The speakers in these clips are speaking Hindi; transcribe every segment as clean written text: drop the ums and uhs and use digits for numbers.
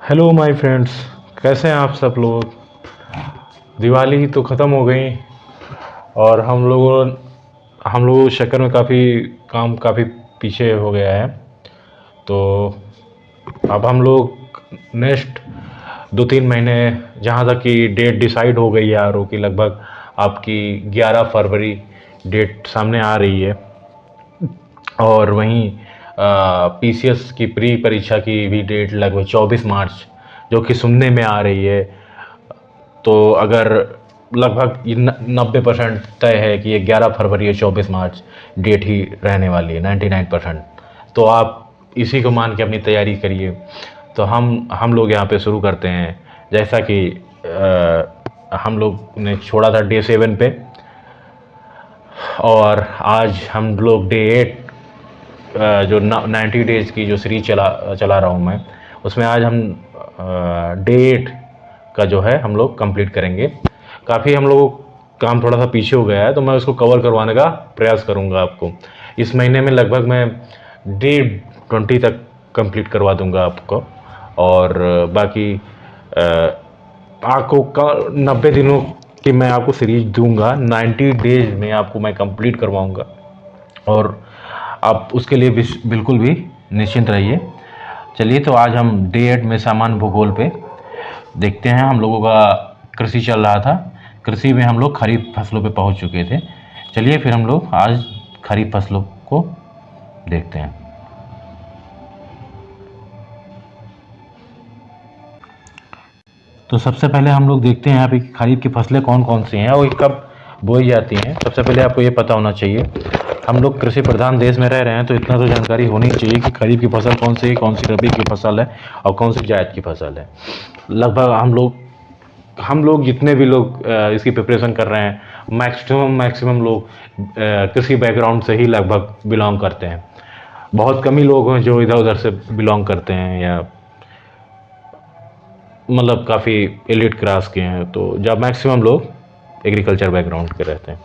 हेलो माय फ्रेंड्स, कैसे हैं आप सब लोग। दिवाली तो ख़त्म हो गई और हम लोगों के चक्कर में काफ़ी पीछे हो गया है। तो अब हम लोग नेक्स्ट 2-3 महीने, जहाँ तक कि डेट डिसाइड हो गई है आर की, लगभग आपकी 11 फरवरी डेट सामने आ रही है। और वहीं पीसीएस की प्री परीक्षा की भी डेट लगभग 24 मार्च, जो कि सुनने में आ रही है। तो अगर लगभग 90% तय है कि ये 11 फरवरी या 24 मार्च डेट ही रहने वाली है, 99%। तो आप इसी को मान के अपनी तैयारी करिए। तो हम लोग यहाँ पे शुरू करते हैं। जैसा कि हम लोग ने छोड़ा था डे 7 पे, और आज हम लोग डे 8, जो 90 डेज़ की जो सीरीज चला चला रहा हूँ मैं, उसमें आज हम डे 8 का जो है हम लोग कंप्लीट करेंगे। काफ़ी हम लोगों का काम थोड़ा सा पीछे हो गया है, तो मैं उसको कवर करवाने का प्रयास करूँगा आपको। इस महीने में लगभग मैं डे 20 तक कंप्लीट करवा दूँगा आपको। और बाकी आपको 90 दिनों की मैं आपको सीरीज दूंगा, 90 डेज में आपको मैं कंप्लीट करवाऊंगा। और आप उसके लिए बिल्कुल भी निश्चिंत रहिए। चलिए, तो आज हम डे 8 में सामान्य भूगोल पे देखते हैं। हम लोगों का कृषि चल रहा था, कृषि में हम लोग खरीफ फसलों पे पहुंच चुके थे। चलिए फिर हम लोग आज खरीफ फसलों को देखते हैं। तो सबसे पहले हम लोग देखते हैं यहाँ पे खरीफ की फसलें कौन कौन सी हैं और कब बोई जाती हैं। सबसे पहले आपको ये पता होना चाहिए, हम लोग कृषि प्रधान देश में रह रहे हैं, तो इतना तो जानकारी होनी चाहिए कि खरीफ की फसल कौन सी है, कौन सी रबी की फसल है और कौन सी जायद की फसल है। लगभग हम लोग जितने भी लोग इसकी प्रिपरेशन कर रहे हैं, मैक्सिमम लोग कृषि बैकग्राउंड से ही लगभग बिलोंग करते हैं। बहुत कम ही लोग हैं जो इधर उधर से बिलोंग करते हैं, या मतलब काफ़ी एलिट क्लास के हैं। तो जब मैक्सिमम लोग एग्रीकल्चर बैकग्राउंड के रहते हैं।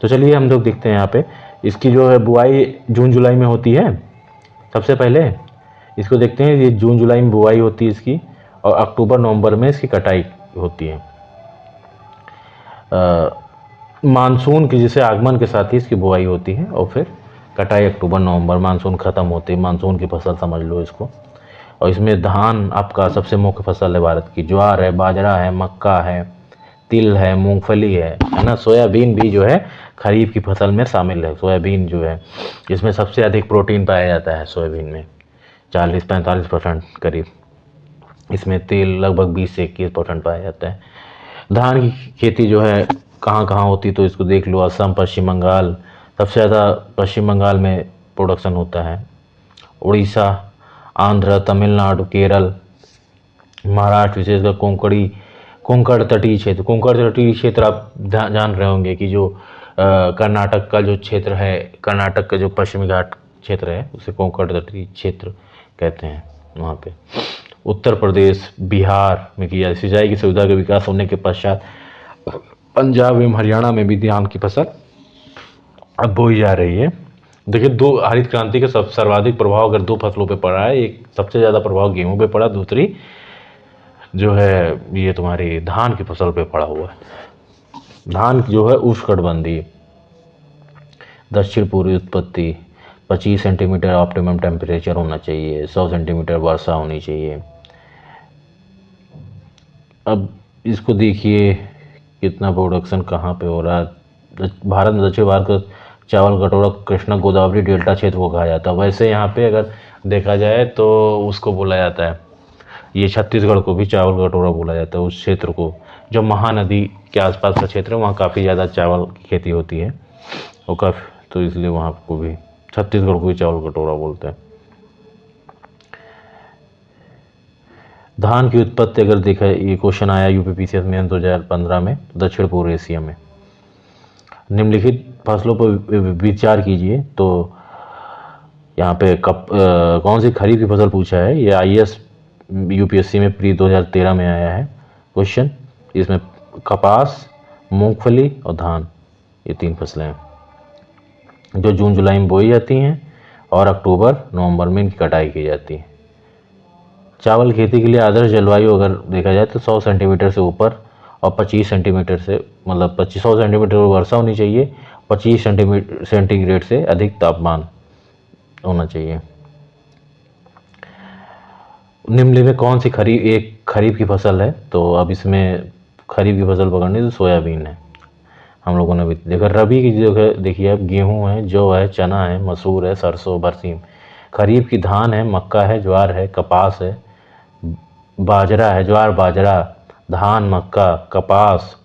तो चलिए हम लोग देखते हैं यहाँ पे इसकी जो है बुआई जून जुलाई में होती है। सबसे पहले इसको देखते हैं, ये जून जुलाई में बुआई होती है इसकी, और अक्टूबर नवंबर में इसकी कटाई होती है। मानसून के जैसे आगमन के साथ ही इसकी बुआई होती है, और फिर कटाई अक्टूबर नवंबर, मानसून ख़त्म होती है। मानसून की फसल समझ लो इसको। और इसमें धान आपका सबसे मुख्य फसल है भारत की। ज्वार है, बाजरा है, मक्का है, तिल है, मूंगफली है ना। सोयाबीन भी जो है खरीफ की फसल में शामिल है। सोयाबीन जो है, इसमें सबसे अधिक प्रोटीन पाया जाता है सोयाबीन में, 40-45% करीब। इसमें तेल लगभग 20 से 21% पाया जाता है। धान की खेती जो है कहाँ कहाँ होती, तो इसको देख लो। असम, पश्चिम बंगाल, सबसे ज़्यादा पश्चिम बंगाल में प्रोडक्शन होता है। उड़ीसा, आंध्र, तमिलनाडु, केरल, महाराष्ट्र, विशेषकर कोंकण तटीय क्षेत्र। कोंकण तटीय क्षेत्र आप जान रहे होंगे कि जो कर्नाटक का जो क्षेत्र है, कर्नाटक का जो पश्चिमी घाट क्षेत्र है, उसे कोंकण तटीय क्षेत्र कहते हैं। वहाँ पे उत्तर प्रदेश, बिहार में किया। सिंचाई की सुविधा का विकास होने के पश्चात पंजाब एवं हरियाणा में भी धान की फसल अब बोई जा रही है। देखिए, दो हरित क्रांति का सर्वाधिक प्रभाव अगर दो फसलों पे पड़ा है, एक सबसे ज़्यादा प्रभाव गेहूं पे पड़ा, दूसरी जो है ये तुम्हारी धान की फसल पे पड़ा हुआ है। धान जो है उष्णकटिबंधीय, दक्षिण पूर्वी उत्पत्ति, 25 सेंटीमीटर ऑप्टिमम टेम्परेचर होना चाहिए, 100 सेंटीमीटर वर्षा होनी चाहिए। अब इसको देखिए कितना प्रोडक्शन कहाँ पे हो रहा है। भारत में दक्षिण भारत का चावल कटोरा कृष्णा गोदावरी डेल्टा क्षेत्र को कहा जाता है। वैसे यहाँ पे अगर देखा जाए तो उसको बोला जाता है, ये छत्तीसगढ़ को भी चावल कटोरा बोला जाता है, उस क्षेत्र को। जो महानदी के आसपास का क्षेत्र है, वहाँ काफ़ी ज़्यादा चावल की खेती होती है, और काफ़ी, तो इसलिए वहाँ को भी छत्तीसगढ़ को भी चावल कटोरा बोलते हैं। धान की उत्पत्ति अगर देखा, ये क्वेश्चन आया यूपीपीसीएस में 2015 में, दक्षिण पूर्व एशिया में। निम्नलिखित फसलों पर विचार कीजिए। तो यहाँ पे कौन सी खरीफ की फसल पूछा है, ये आईएएस यूपीएससी में प्री 2013 में आया है क्वेश्चन। इसमें कपास, मूंगफली और धान, ये 3 फसलें हैं जो जून जुलाई में बोई जाती हैं, और अक्टूबर नवंबर में इनकी कटाई की जाती है। चावल खेती के लिए आदर्श जलवायु अगर देखा जाए तो 100 सेंटीमीटर से ऊपर और 25 सेंटीमीटर से, मतलब 2500 सेंटीमीटर वर्षा होनी चाहिए, 25 सेंटीमीटर सेंटीग्रेड से अधिक तापमान होना चाहिए। निम्नलिखित में कौन सी खरीफ की फसल है? तो अब इसमें खरीफ की फसल पकड़नी तो सोयाबीन है, हम लोगों ने भी देखा। रबी की जो है देखिए, अब गेहूं है, जौ है, चना है, मसूर है, सरसों, बरसीम। खरीफ की धान है, मक्का है, ज्वार है, कपास है, बाजरा है, ज्वार, बाजरा, धान, मक्का, कपास,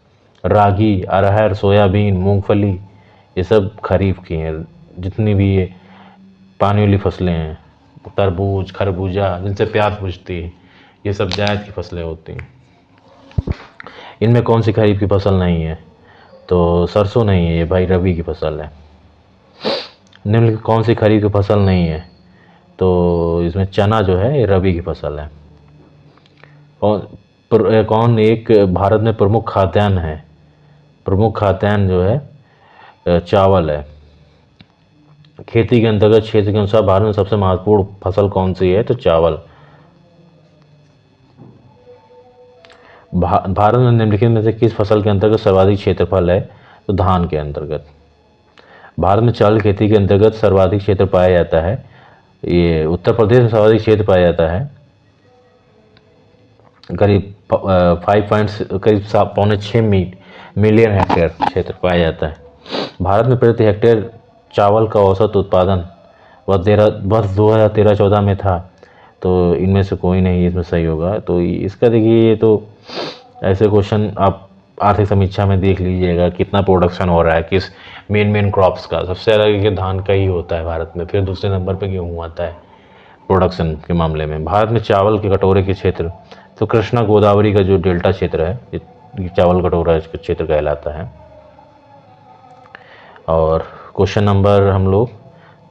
रागी, अरहर, सोयाबीन, मूंगफली, ये सब खरीफ की हैं। जितनी भी ये पानी वाली फसलें हैं, तरबूज, खरबूजा, जिनसे प्यास बुझती है, ये सब जायद की फसलें होती हैं। इनमें कौन सी खरीफ की फसल नहीं है? तो सरसों नहीं है, ये भाई रबी की फसल है। निम्नलिखित कौन सी खरीफ की फसल नहीं है? तो इसमें चना जो है ये रबी की फसल है। कौन एक भारत में प्रमुख खाद्यान्न है? प्रमुख खाद्यान्न जो है चावल है। खेती के अंतर्गत क्षेत्र के अनुसार भारत में सबसे महत्वपूर्ण फसल कौन सी है? तो चावल। भारत में निम्नलिखित में से किस फसल के अंतर्गत सर्वाधिक क्षेत्रफल है? तो धान के अंतर्गत। भारत में चावल खेती के अंतर्गत सर्वाधिक क्षेत्र पाया जाता है, ये उत्तर प्रदेश में सर्वाधिक क्षेत्र पाया जाता है, करीब 5.6 मिलियन हेक्टेयर क्षेत्र पाया जाता है। भारत में प्रति हेक्टेयर चावल का औसत उत्पादन वर्ष 2013-14 में था। तो इनमें से कोई नहीं इसमें सही होगा। तो इसका देखिए, ये तो ऐसे क्वेश्चन आप आर्थिक समीक्षा में देख लीजिएगा, कितना प्रोडक्शन हो रहा है किस मेन क्रॉप्स का। सबसे ज़्यादा देखिए धान का ही होता है भारत में, फिर दूसरे नंबर पे गेहूँ आता है प्रोडक्शन के मामले में। भारत में चावल के कटोरे के क्षेत्र, तो कृष्णा गोदावरी का जो डेल्टा क्षेत्र है, ये चावल कटोरा क्षेत्र कहलाता है। और क्वेश्चन नंबर हम लोग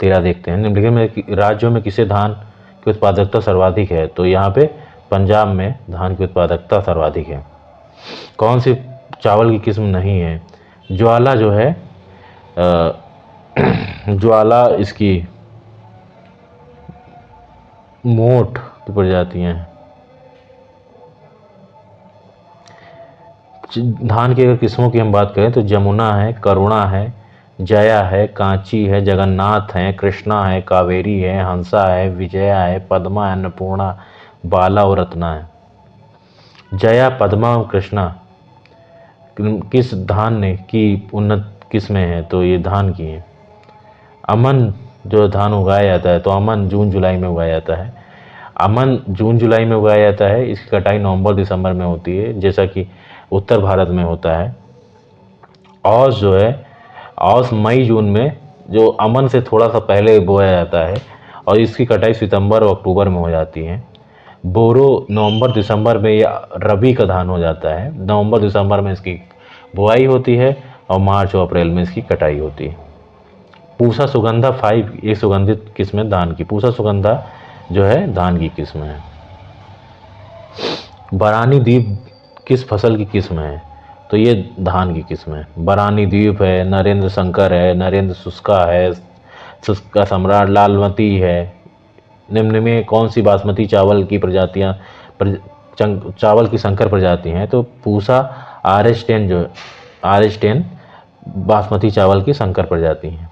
13 देखते हैं। निम्नलिखित में राज्यों में किसे धान की उत्पादकता सर्वाधिक है? तो यहाँ पे पंजाब में धान की उत्पादकता सर्वाधिक है। कौन सी चावल की किस्म नहीं है? ज्वाला जो है ज्वाला इसकी मोठ की प्रजातियां हैं। धान की अगर किस्मों की हम बात करें तो जमुना है, करुणा है, जया है, कांची है, जगन्नाथ है, कृष्णा है, कावेरी है, हंसा है, विजया है, पद्मा है, अन्नपूर्णा, बाला और रत्ना है। जया, पद्मा और कृष्णा किस धान ने की उन्नत किस्में हैं? तो ये धान की हैं। अमन जो धान उगाया जाता है, तो अमन जून जुलाई में उगाया जाता है। अमन जून जुलाई में उगाया जाता है, इसकी कटाई नवंबर दिसंबर में होती है, जैसा कि उत्तर भारत में होता है। औस जो है, औस मई जून में, जो अमन से थोड़ा सा पहले बोया जाता है, और इसकी कटाई सितंबर और अक्टूबर में हो जाती है। बोरो नवंबर दिसंबर में ये रबी का धान हो जाता है। नवंबर दिसंबर में इसकी बुआई होती है और मार्च और अप्रैल में इसकी कटाई होती है। पूसा सुगंधा 5 एक सुगंधित किस्म है धान की। पूसा सुगंधा जो है धान की किस्म है। बरानी द्वीप किस फसल की किस्म है? तो ये धान की किस्म है। बरानी द्वीप है, नरेंद्र शंकर है, नरेंद्र शुष्का है, शुष्का सम्राट, लालमती है। निम्न में कौन सी बासमती चावल की प्रजातियां चावल की संकर प्रजाति हैं? तो पूसा RS10 जो RS10 बासमती चावल की संकर प्रजाति हैं।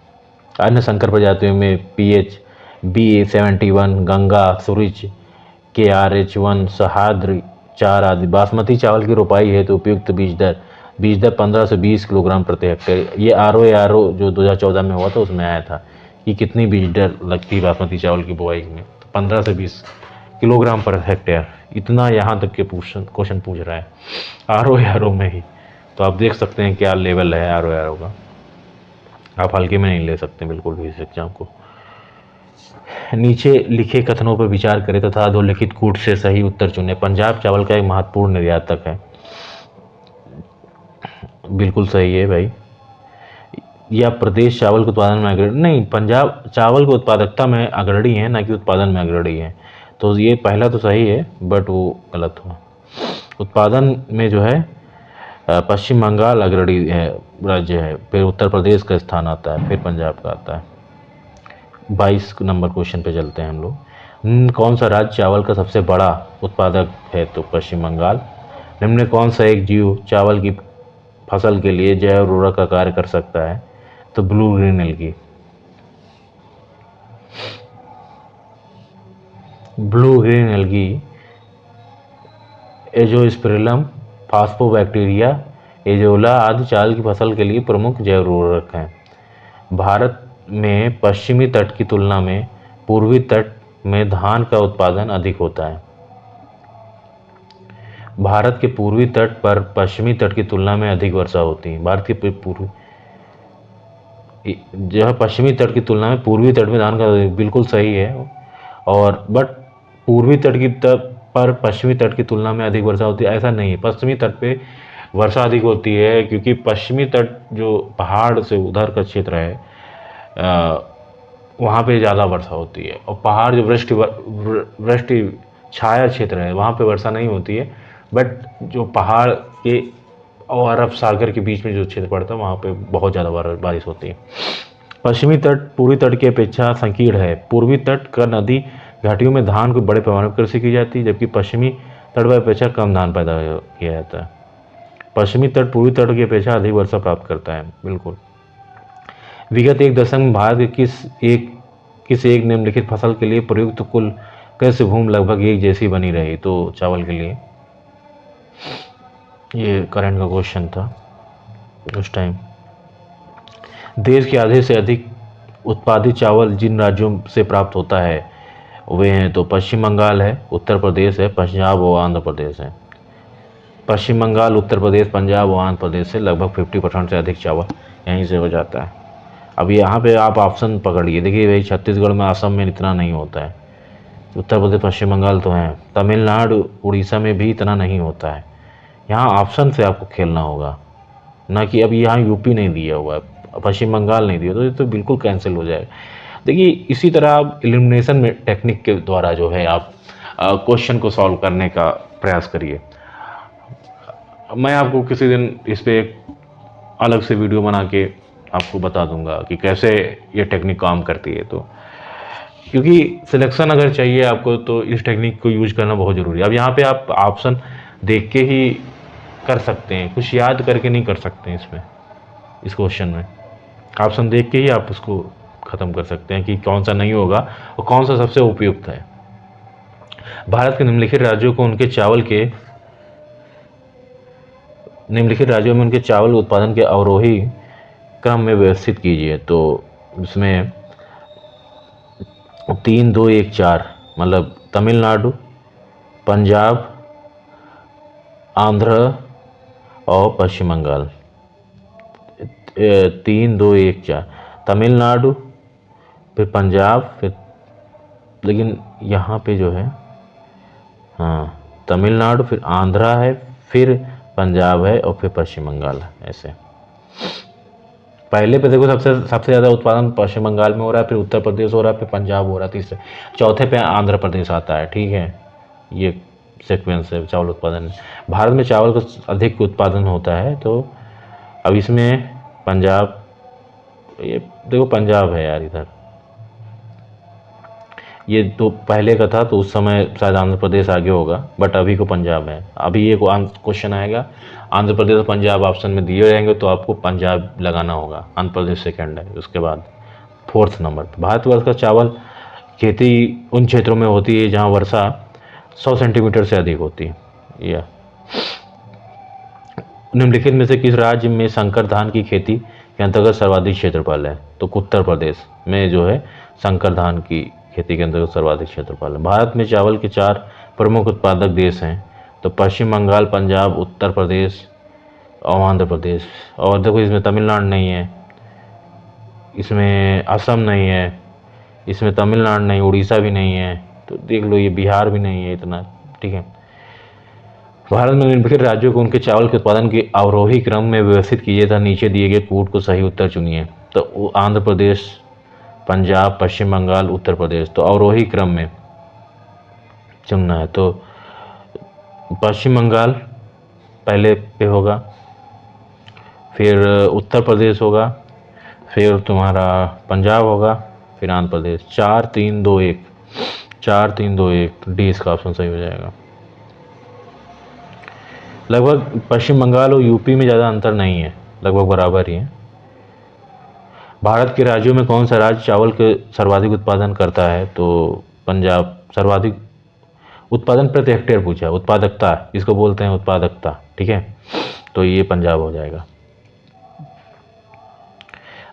अन्य संकर प्रजातियों में PH BA71, गंगा, सूरज, KRH1, सहाद्री 4 आदि। बासमती चावल की रोपाई है तो उपयुक्त बीज दर 15 से 20 किलोग्राम प्रति हेक्टेयर। ये RO जो 2014 में हुआ था उसमें आया था कि कितनी बीज दर लगती है बासमती चावल की बुआई में, तो 15 से 20 किलोग्राम पर हेक्टेयर। इतना यहाँ तक के क्वेश्चन पूछ रहा है RO में ही, तो आप देख सकते हैं क्या लेवल है RO का। आप हल्के में नहीं ले सकते बिल्कुल भी इस एग्जाम को। नीचे लिखे कथनों पर विचार करें तथा अधोलिखित कूट से सही उत्तर चुनें। पंजाब चावल का एक महत्वपूर्ण निर्यातक है। बिल्कुल सही है भाई। या प्रदेश चावल के उत्पादन में अग्रणी नहीं, पंजाब चावल की उत्पादकता में अग्रणी है, ना कि उत्पादन में अग्रणी है। तो ये पहला तो सही है, बट वो गलत हुआ। उत्पादन में जो है पश्चिम बंगाल अग्रणी है, राज्य है, फिर उत्तर प्रदेश का स्थान आता है, फिर पंजाब का आता है। 22 नंबर क्वेश्चन पे चलते हैं हम लोग। कौन सा राज्य चावल का सबसे बड़ा उत्पादक है? तो पश्चिम बंगाल। निम्न में कौन सा एक जीव चावल की फसल के लिए जैव उर्वरक का कार्य कर सकता है? तो blue green algae. Blue green algae azospirillum, phosphobacteria, azolla आदि चावल की फसल के लिए प्रमुख जैव उर्वरक हैं। भारत में पश्चिमी तट की तुलना में पूर्वी तट में धान का उत्पादन अधिक होता है। भारत के पूर्वी तट पर पश्चिमी तट की तुलना में अधिक वर्षा होती है। भारत के पूर्वी जो है पश्चिमी तट की तुलना में पूर्वी तट में धान का बिल्कुल सही है। और बट पूर्वी तट की पर पश्चिमी तट की तुलना में अधिक वर्षा होती है ऐसा नहीं है। पश्चिमी तट पे वर्षा अधिक होती है क्योंकि पश्चिमी तट जो पहाड़ से उधर का क्षेत्र है वहाँ पे ज़्यादा वर्षा होती है। और पहाड़ जो वृष्टि छाया क्षेत्र है वहाँ पे वर्षा नहीं होती है। बट जो पहाड़ के और अरब सागर के बीच में जो क्षेत्र पड़ता है वहाँ पे बहुत ज़्यादा बारिश होती है। पश्चिमी तट पूर्वी तट की अपेक्षा संकीर्ण है। पूर्वी तट का नदी घाटियों में धान को बड़े पैमाने पर कृषि की जाती है, जबकि पश्चिमी तट पर अपेक्षा कम धान पैदा किया जाता है। पश्चिमी तट पूर्वी तट की अपेक्षा अधिक वर्षा प्राप्त करता है। बिल्कुल। विगत एक दशक में भारत के किस एक निम्नलिखित फसल के लिए प्रयुक्त कुल कृषि भूमि लगभग एक जैसी बनी रही? तो चावल के लिए। ये करंट का क्वेश्चन था उस टाइम। देश के आधे से अधिक उत्पादित चावल जिन राज्यों से प्राप्त होता है वे हैं तो पश्चिम बंगाल है, उत्तर प्रदेश है, पंजाब और आंध्र प्रदेश है। पश्चिम बंगाल, उत्तर प्रदेश, पंजाब और आंध्र प्रदेश से लगभग 50% से अधिक चावल यहीं से हो जाता है। अब यहाँ पे आप ऑप्शन पकड़िए, देखिए भाई छत्तीसगढ़ में, असम में इतना नहीं होता है। उत्तर प्रदेश, पश्चिम बंगाल तो हैं। तमिलनाडु, उड़ीसा में भी इतना नहीं होता है। यहाँ ऑप्शन से आपको खेलना होगा, ना कि अब यहाँ यूपी नहीं दिया हुआ है, पश्चिम बंगाल नहीं दिया, तो ये तो बिल्कुल कैंसिल हो जाएगा। देखिए इसी तरह आप एलिमिनेशन में टेक्निक के द्वारा जो है आप क्वेश्चन को सॉल्व करने का प्रयास करिए। मैं आपको किसी दिन इस पर एक अलग से वीडियो बना के आपको बता दूंगा कि कैसे ये टेक्निक काम करती है। तो क्योंकि सिलेक्शन अगर चाहिए आपको तो इस टेक्निक को यूज करना बहुत ज़रूरी है। अब यहाँ पे आप ऑप्शन देख के ही कर सकते हैं, कुछ याद करके नहीं कर सकते हैं। इसमें इस क्वेश्चन में ऑप्शन देख के ही आप उसको ख़त्म कर सकते हैं कि कौन सा नहीं होगा और कौन सा सबसे उपयुक्त है। भारत के निम्नलिखित राज्यों को उनके चावल के निम्नलिखित राज्यों में उनके चावल उत्पादन के अवरोही क्रम में व्यवस्थित कीजिए। तो इसमें 3, 2, 1, 4 मतलब तमिलनाडु, पंजाब, आंध्र और पश्चिम बंगाल। 3, 2, 1, 4 तमिलनाडु, फिर पंजाब, फिर लेकिन यहाँ पे जो है हाँ तमिलनाडु, फिर आंध्रा है, फिर पंजाब है और फिर पश्चिम बंगाल है। ऐसे पहले पे देखो सबसे ज़्यादा उत्पादन पश्चिम बंगाल में हो रहा है, फिर उत्तर प्रदेश हो रहा है, फिर पंजाब हो रहा है, तीसरे चौथे पे आंध्र प्रदेश आता है। ठीक है, ये सीक्वेंस है चावल उत्पादन। भारत में चावल का अधिक उत्पादन होता है, तो अब इसमें पंजाब, ये देखो पंजाब है यार इधर, ये तो पहले का था तो उस समय शायद आंध्र प्रदेश आगे होगा, बट अभी को पंजाब है। अभी ये क्वेश्चन आएगा आंध्र प्रदेश और पंजाब ऑप्शन में दिए रहेंगे तो आपको पंजाब लगाना होगा, आंध्र प्रदेश सेकंड है, उसके बाद 4th नंबर। भारतवर्ष का चावल खेती उन क्षेत्रों में होती है जहाँ वर्षा 100 सेंटीमीटर से अधिक होती है। या निम्नलिखित में से किस राज्य में संकर धान की खेती के अंतर्गत सर्वाधिक क्षेत्रफल है? तो उत्तर प्रदेश में जो है संकर धान की खेती के अंतर्गत सर्वाधिक क्षेत्रफल है। भारत में चावल के 4 प्रमुख उत्पादक देश हैं, तो पश्चिम बंगाल, पंजाब, उत्तर प्रदेश और आंध्र प्रदेश। और देखो इसमें तमिलनाडु नहीं है, इसमें असम नहीं है, इसमें तमिलनाडु नहीं, उड़ीसा भी नहीं है, तो देख लो ये बिहार भी नहीं है इतना। ठीक है, भारत में निम्नलिखित राज्यों को उनके चावल के उत्पादन के अवरोही क्रम में व्यवस्थित कीजिए था नीचे दिए गए कूट को सही उत्तर चुनिए। तो आंध्र प्रदेश, पंजाब, पश्चिम बंगाल, उत्तर प्रदेश, तो अवरोही क्रम में चुनना है। तो पश्चिम बंगाल पहले पे होगा, फिर उत्तर प्रदेश होगा, फिर तुम्हारा पंजाब होगा, फिर आंध्र प्रदेश। 4, 3, 2, 1 4 3 2 1 डी इसका ऑप्शन सही हो जाएगा। लगभग पश्चिम बंगाल और यूपी में ज़्यादा अंतर नहीं है, लगभग बराबर ही है। भारत के राज्यों में कौन सा राज्य चावल के सर्वाधिक उत्पादन करता है? तो पंजाब। सर्वाधिक उत्पादन प्रति हेक्टेयर पूछा, उत्पादकता इसको बोलते हैं, उत्पादकता, ठीक है, तो ये पंजाब हो जाएगा।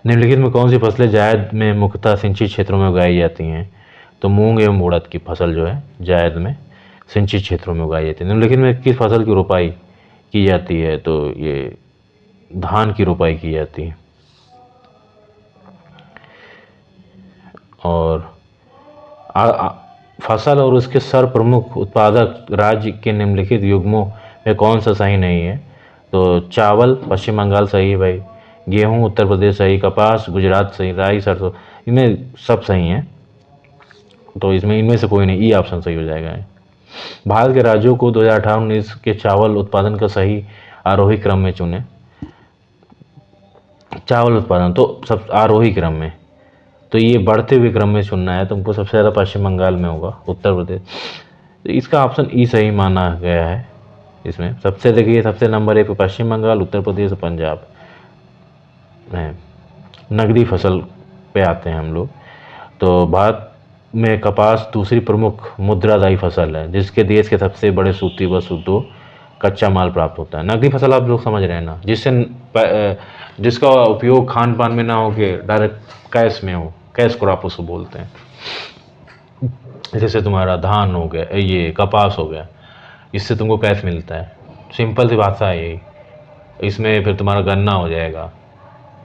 निम्नलिखित में कौन सी फसलें जायद में मुख्यतः सिंचित क्षेत्रों में उगाई जाती हैं? तो मूंग एवं उड़द की फसल जो है जायद में सिंचित क्षेत्रों में उगाई जाती है। निम्नलिखित में किस फसल की रोपाई की जाती है? तो ये धान की रोपाई की जाती है। और फसल और उसके सर्व प्रमुख उत्पादक राज्य के निम्नलिखित युग्मों में कौन सा सही नहीं है? तो चावल पश्चिम बंगाल सही है भाई, गेहूं उत्तर प्रदेश सही, कपास गुजरात सही, राई सरसों, इनमें सब सही हैं, तो इसमें इनमें से कोई नहीं, ई ऑप्शन सही हो जाएगा। भारत के राज्यों को 2018-19 के चावल उत्पादन का सही आरोही क्रम में चुने। चावल उत्पादन तो सब आरोही क्रम में, तो ये बढ़ते हुए क्रम में चुनना है तुमको। सबसे ज़्यादा पश्चिम बंगाल में होगा, उत्तर प्रदेश, तो इसका ऑप्शन ई सही माना गया है। इसमें सबसे देखिए, सबसे नंबर 1 पे पश्चिम बंगाल, उत्तर प्रदेश और पंजाब है। नगदी फसल पे आते हैं हम लोग। तो भारत में कपास दूसरी प्रमुख मुद्रादायी फसल है, जिसके देश के सबसे बड़े सूती व उद्योग कच्चा माल प्राप्त होता है। नगदी फसल आप लोग समझ रहे हैं ना, जिसका उपयोग खान पान में ना हो के डायरेक्ट कैश में हो, कैश क्रॉप उसको बोलते हैं। जैसे तुम्हारा धान हो गया, ये कपास हो गया, इससे तुमको कैश मिलता है, सिंपल सी भाषा है यही। इसमें फिर तुम्हारा गन्ना हो जाएगा,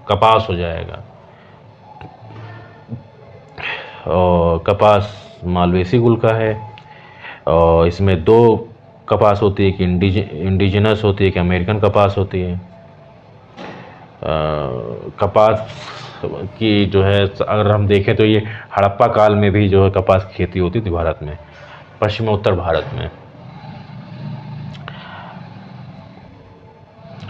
कपास हो जाएगा, और कपास मालवेसी कुल का है, और इसमें 2 कपास होती है, कि इंडिजिनस होती है, कि अमेरिकन कपास होती है। कपास की जो है अगर हम देखें तो ये हड़प्पा काल में भी जो है कपास की खेती होती थी भारत में, पश्चिम उत्तर भारत में।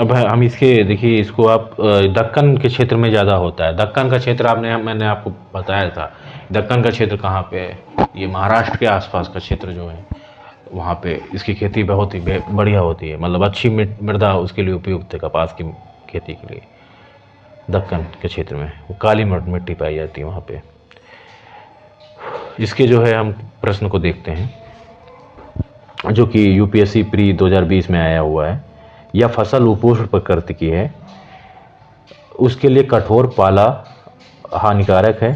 अब हम इसके देखिए, इसको आप दक्कन के क्षेत्र में ज़्यादा होता है। दक्कन का क्षेत्र मैंने आपको बताया था, दक्कन का क्षेत्र कहाँ पे है? ये महाराष्ट्र के आसपास का क्षेत्र जो है, वहाँ पे इसकी खेती बहुत ही बढ़िया होती है, मतलब अच्छी मृदा उसके लिए उपयुक्त है कपास की खेती के लिए। दक्कन के क्षेत्र में वो काली मिट्टी पाई जाती है वहाँ पे। इसके जो है हम प्रश्न को देखते हैं, जो कि यूपीएससी प्री 2020 में आया हुआ है। यह फसल उपोष्ण प्रकृति की है, उसके लिए कठोर पाला हानिकारक है।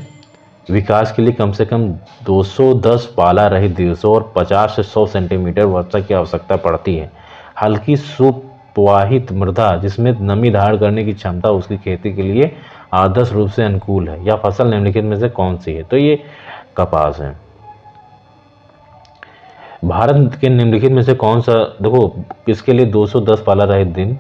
विकास के लिए कम से कम 210 पाला रहित दिवसों और 50 से 100 सेंटीमीटर वर्षा की आवश्यकता पड़ती है। हल्की सुप्रवाहित मृदा जिसमें नमी धारण करने की क्षमता उसकी खेती के लिए आदर्श रूप से अनुकूल है। यह फसल निम्नलिखित में से कौन सी है? तो ये कपास है। भारत के निम्नलिखित में से कौन सा, देखो इसके लिए 210 पाला रहित दिन,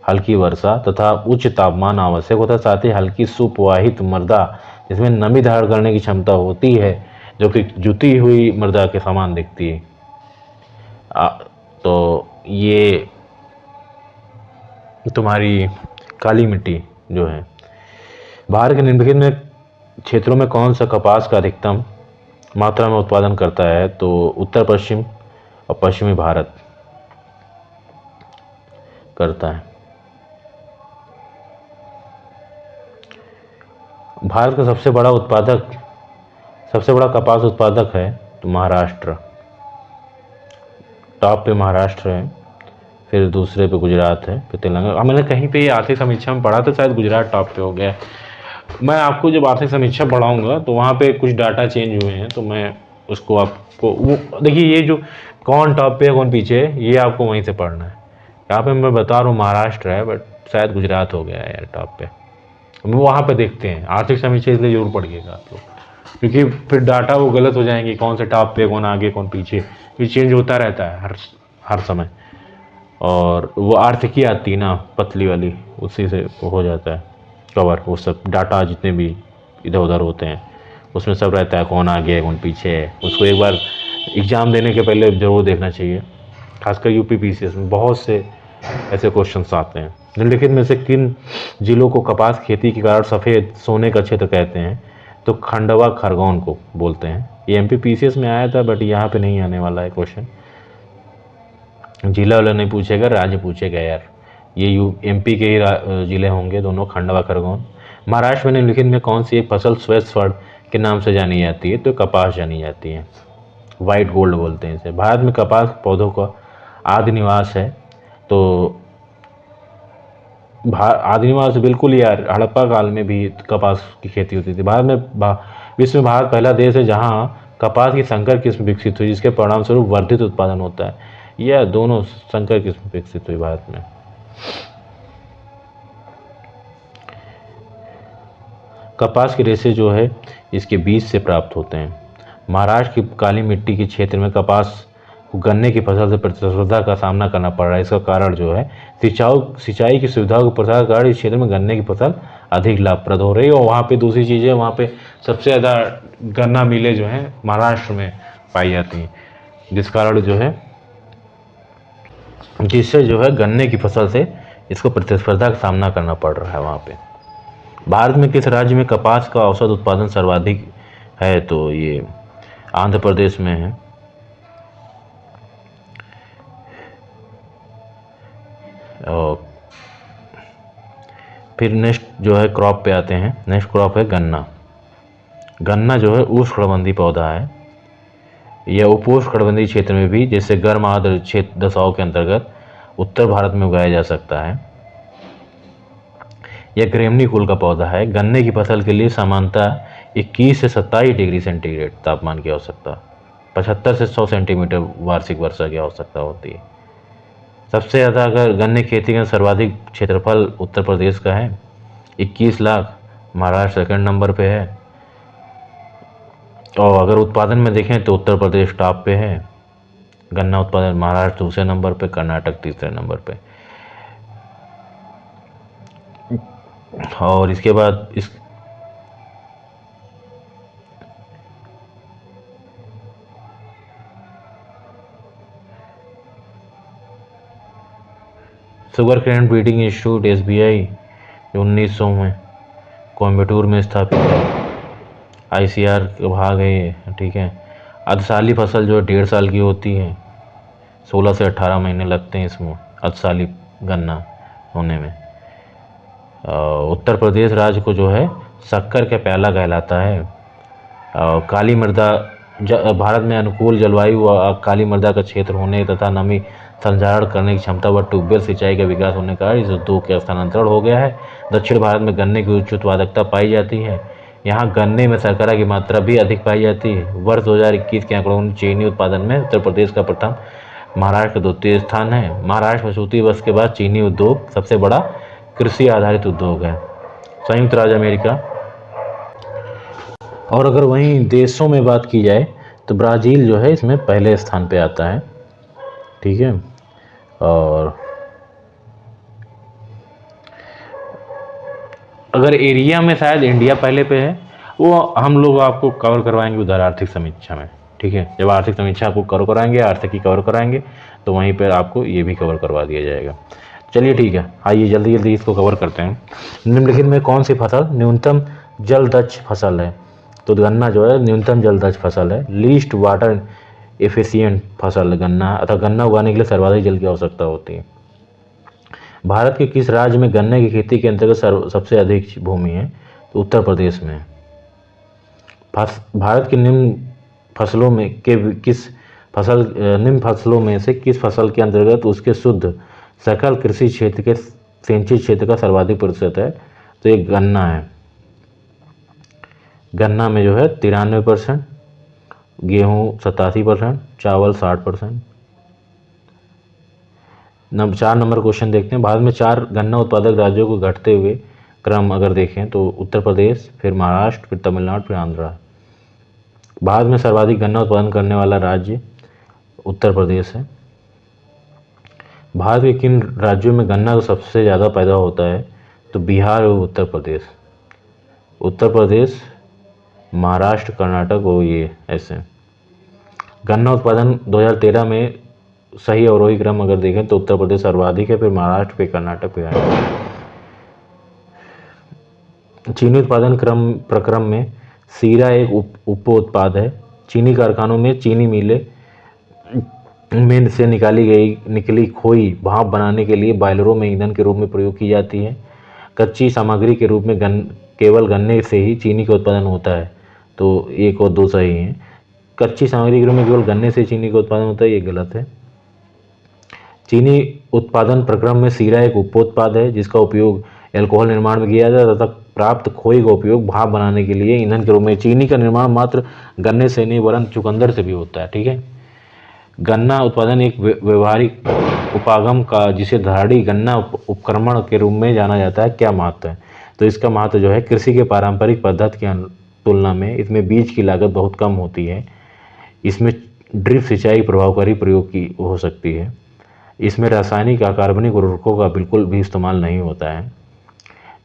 हल्की वर्षा तथा उच्च तापमान आवश्यक होता है, साथ ही हल्की सुप्रवाहित मृदा जिसमें नमी धारण करने की क्षमता होती है, जो कि जुती हुई मृदा के समान दिखती है। तो ये तुम्हारी काली मिट्टी जो है। भारत के निम्नलिखित में क्षेत्रों में कौन सा कपास का अधिकतम मात्रा में उत्पादन करता है? तो उत्तर पश्चिम और पश्चिमी भारत करता है। भारत का सबसे बड़ा कपास उत्पादक है तो महाराष्ट्र, टॉप पे महाराष्ट्र है, फिर दूसरे पे गुजरात है, फिर तेलंगाना। मैंने कहीं पे ये आर्थिक समीक्षा में पढ़ा था, शायद गुजरात टॉप पे हो गया। मैं आपको जब आर्थिक समीक्षा पढ़ाऊंगा तो वहाँ पे कुछ डाटा चेंज हुए हैं, तो मैं उसको आपको वो देखिए, ये जो कौन टॉप पे है कौन पीछे है ये आपको वहीं से पढ़ना है। यहाँ पे मैं बता रहा हूँ महाराष्ट्र है, बट शायद गुजरात हो गया है यार टॉप पे। वहाँ पे देखते हैं आर्थिक समीक्षा, इसलिए जरूर पढ़िएगा आप लोग, क्योंकि फिर डाटा वो गलत हो जाएंगे, कौन से टॉप पे, कौन आगे, कौन पीछे, ये चेंज होता रहता है हर समय। और वो आर्थिकी आती है ना पतली वाली, उसी से वो हो जाता है कवर, वो सब डाटा जितने भी इधर उधर होते हैं उसमें सब रहता है, कौन आगे है कौन पीछे है। उसको एक बार एग्ज़ाम देने के पहले ज़रूर देखना चाहिए, खासकर यूपी पीसीएस में बहुत से ऐसे क्वेश्चंस आते हैं। निम्नलिखित में से किन जिलों को कपास खेती के कारण सफ़ेद सोने का क्षेत्र कहते हैं? तो खंडवा खरगोन को बोलते हैं ये MPPCS में आया था बट यहाँ पे नहीं आने वाला है क्वेश्चन। जिला वाला नहीं पूछेगा, राज्य पूछेगा यार। ये MP के ही जिले होंगे दोनों, खंडवा खरगोन। महाराष्ट्र में निम्नलिखित में कौन सी एक फसल श्वेत स्वर्ण के नाम से जानी जाती है? तो कपास जानी जाती है, वाइट गोल्ड बोलते हैं इसे। भारत में कपास पौधों का आदि निवास है। तो आदि निवास बिल्कुल यार, हड़प्पा काल में भी कपास की खेती होती थी। भारत में विश्व में भारत पहला देश है जहां कपास की संकर किस्म विकसित हुई, जिसके परिणाम स्वरूप वर्धित उत्पादन होता है। यह दोनों संकर किस्म विकसित हुई भारत में। कपास के रेशे जो है इसके बीज से प्राप्त होते हैं। महाराष्ट्र की काली मिट्टी के क्षेत्र में कपास को गन्ने की फसल से प्रतिस्पर्धा का सामना करना पड़ रहा है। इसका कारण जो है सिंचाई की सुविधाओं के प्रसार के कारण इस क्षेत्र में गन्ने की फसल अधिक लाभप्रद हो रही है। और वहाँ पे दूसरी चीज़ है, वहाँ पे सबसे ज़्यादा गन्ना मिलें जो हैं महाराष्ट्र में पाई जाती हैं, जिस कारण जो है जिससे जो है गन्ने की फसल से इसको प्रतिस्पर्धा का सामना करना पड़ रहा है वहाँ पे। भारत में किस राज्य में कपास का औसत उत्पादन सर्वाधिक है? तो ये आंध्र प्रदेश में है। और फिर नेक्स्ट जो है क्रॉप पे आते हैं। नेक्स्ट क्रॉप है गन्ना। गन्ना जो है उष्णकटिबंधीय पौधा है। यह उपोष्णकटिबंधीय क्षेत्र में भी, जैसे गर्म आर्द्र क्षेत्र दशाओं के अंतर्गत उत्तर भारत में उगाया जा सकता है। यह ग्रेमनी कुल का पौधा है। गन्ने की फसल के लिए सामान्यतः 21 से 27 डिग्री सेंटीग्रेड तापमान की आवश्यकता, 75 से 100 सेंटीमीटर वार्षिक वर्षा की आवश्यकता होती है। सबसे ज़्यादा अगर गन्ने खेती का सर्वाधिक क्षेत्रफल उत्तर प्रदेश का है, 21 लाख। महाराष्ट्र सेकंड नंबर पे है। और अगर उत्पादन में देखें तो उत्तर प्रदेश टॉप पे है गन्ना उत्पादन, महाराष्ट्र दूसरे नंबर पे, कर्नाटक तीसरे नंबर पे। और इसके बाद इस sugar cane breeding institute SBI 1900 में कोयम्बटूर में स्थापित है। ICR का भाग है ये, ठीक है। अर्धसाली फसल जो 1.5 साल की होती है, 16 से 18 महीने लगते हैं इसमें अर्धसाली गन्ना होने में। उत्तर प्रदेश राज्य को जो है शक्कर का प्याला कहलाता है। काली मृदा भारत में अनुकूल जलवायु और काली मृदा का क्षेत्र होने तथा नमी संचारण करने की क्षमता व ट्यूबवेल सिंचाई का विकास होने का इस उद्योग का स्थानांतरण हो गया है। दक्षिण भारत में गन्ने की उच्च उत्पादकता पाई जाती है। यहाँ गन्ने में शर्करा की मात्रा भी अधिक पाई जाती है। वर्ष 2021 के आंकड़ों में चीनी उत्पादन में उत्तर प्रदेश का प्रथम, महाराष्ट्र का द्वितीय स्थान है। महाराष्ट्र में सूती वस्त्र के बाद चीनी उद्योग सबसे बड़ा कृषि आधारित उद्योग है। संयुक्त राज्य अमेरिका। और अगर वहीं देशों में बात की जाए तो ब्राज़ील जो है इसमें पहले स्थान पे आता है, ठीक है। और अगर एरिया में शायद इंडिया पहले पे है, वो हम लोग आपको कवर करवाएंगे उधर आर्थिक समीक्षा में, ठीक है। जब आर्थिक समीक्षा आपको कवर कराएंगे, आर्थिक की कवर कराएंगे, तो वहीं पर आपको ये भी कवर करवा दिया जाएगा। चलिए ठीक है, आइए जल्दी जल्दी इसको कवर करते हैं। निम्नलिखित में कौन सी फसल न्यूनतम जलदक्ष फसल है? तो गन्ना जो है न्यूनतम जलदक्ष फसल है। लीस्ट वाटर एफिशिएंट फसल गन्ना, अतः गन्ना उगाने के लिए सर्वाधिक जल की आवश्यकता होती है। भारत के किस राज्य में गन्ने की खेती के अंतर्गत सबसे अधिक भूमि है? तो उत्तर प्रदेश में। भारत के निम्न फसलों में निम्न फसलों में से किस फसल के अंतर्गत उसके शुद्ध सकल कृषि क्षेत्र के सिंचित क्षेत्र का सर्वाधिक प्रतिशत है? तो ये गन्ना है। गन्ना में जो है 93%, गेहूँ 87%, चावल 60%। 4 नंबर क्वेश्चन देखते हैं। भारत में 4 गन्ना उत्पादक राज्यों को घटते हुए क्रम अगर देखें तो उत्तर प्रदेश, फिर महाराष्ट्र, फिर तमिलनाडु, फिर आंध्र। भारत में सर्वाधिक गन्ना उत्पादन करने वाला राज्य उत्तर प्रदेश है। भारत के किन राज्यों में गन्ना सबसे ज़्यादा पैदा होता है? तो बिहार और उत्तर प्रदेश। उत्तर प्रदेश, महाराष्ट्र, कर्नाटक और ये ऐसे। गन्ना उत्पादन 2013 में सही अवरोही क्रम अगर देखें तो उत्तर प्रदेश सर्वाधिक है, फिर महाराष्ट्र, फिर कर्नाटक, फिर चीनी उत्पादन प्रक्रम में सीरा एक उप उत्पाद है। चीनी कारखानों में चीनी मिलें में से निकली खोई भाप बनाने के लिए बॉयलरों में ईंधन के रूप में प्रयोग की जाती है। कच्ची सामग्री के रूप में केवल गन्ने से ही चीनी का उत्पादन होता है। तो एक और दो सही हैं। कच्ची सामग्री के रूप में केवल गन्ने से चीनी का उत्पादन होता है, ये गलत है। चीनी उत्पादन प्रक्रम में शीरा एक उपोत्पाद है जिसका उपयोग अल्कोहल निर्माण में किया जाता है तथा प्राप्त खोई का उपयोग भाप बनाने के लिए ईंधन के रूप में। चीनी का निर्माण मात्र गन्ने से नहीं वरन चुकंदर से भी होता है। ठीक है। गन्ना उत्पादन एक व्यवहारिक उपागम का जिसे धाड़ी गन्ना उपक्रमण के रूप में जाना जाता है, क्या महत्व है? तो इसका महत्व जो है, कृषि के पारंपरिक पद्धति की तुलना में इसमें बीज की लागत बहुत कम होती है। इसमें ड्रिप सिंचाई प्रभावकारी प्रयोग की हो सकती है। इसमें रासायनिक या कार्बनिक उर्वरकों का बिल्कुल भी इस्तेमाल नहीं होता है।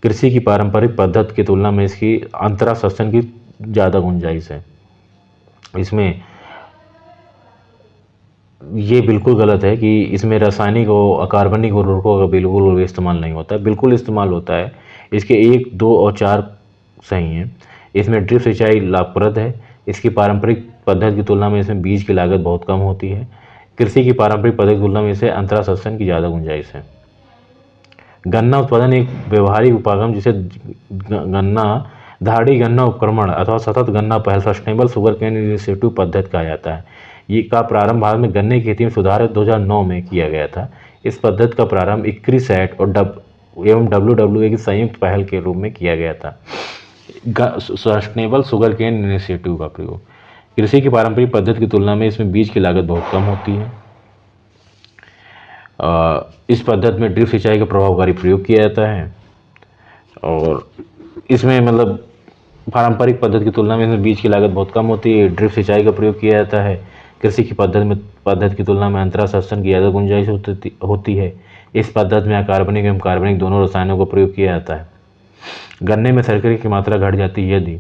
कृषि की पारंपरिक पद्धति की तुलना में इसकी अंतरा श्वसन की ज़्यादा गुंजाइश है। इसमें ये बिल्कुल गलत है कि इसमें रासायनिक और अकार्बनिक उर्वरकों का बिल्कुल भी इस्तेमाल नहीं होता है, बिल्कुल इस्तेमाल होता है। इसके 1, 2 और 4 सही हैं। इसमें ड्रिप सिंचाई लाभप्रद है। इसकी पारंपरिक पद्धति की तुलना में इसमें बीज की लागत बहुत कम होती है। कृषि की पारंपरिक पद्धति की तुलना में इसे अंतरा श्वसन की ज़्यादा गुंजाइश है। गन्ना उत्पादन एक व्यवहारिक उपागम जिसे गन्ना धाड़ी गन्ना उपक्रमण अथवा सतत गन्ना पहल सस्टेनेबल शुगर केन इनिशिएटिव पद्धति कहा जाता है। ये का प्रारंभ भारत में गन्ने की खेती में सुधार 2009 में किया गया था। इस पद्धति का प्रारंभ ICRISAT और WWA की संयुक्त पहल के रूप में किया गया था। सस्टेनेबल शुगर केन इनिशिएटिव का प्रयोग। कृषि की पारंपरिक पद्धति की तुलना में इसमें बीज की लागत बहुत कम होती है। इस पद्धति में ड्रिप सिंचाई का प्रभावकारी प्रयोग किया जाता है और इसमें मतलब पारंपरिक पद्धति की तुलना में इसमें बीज की लागत बहुत कम होती है। ड्रिप सिंचाई का प्रयोग किया जाता है। कृषि की पद्धति की तुलना में अंतरा श्वसन की ज़्यादा गुंजाइश होती है। इस पद्धति में अकार्बनिक एवं कार्बनिक दोनों रसायनों का प्रयोग किया जाता है। गन्ने में शर्करे की मात्रा घट जाती है यदि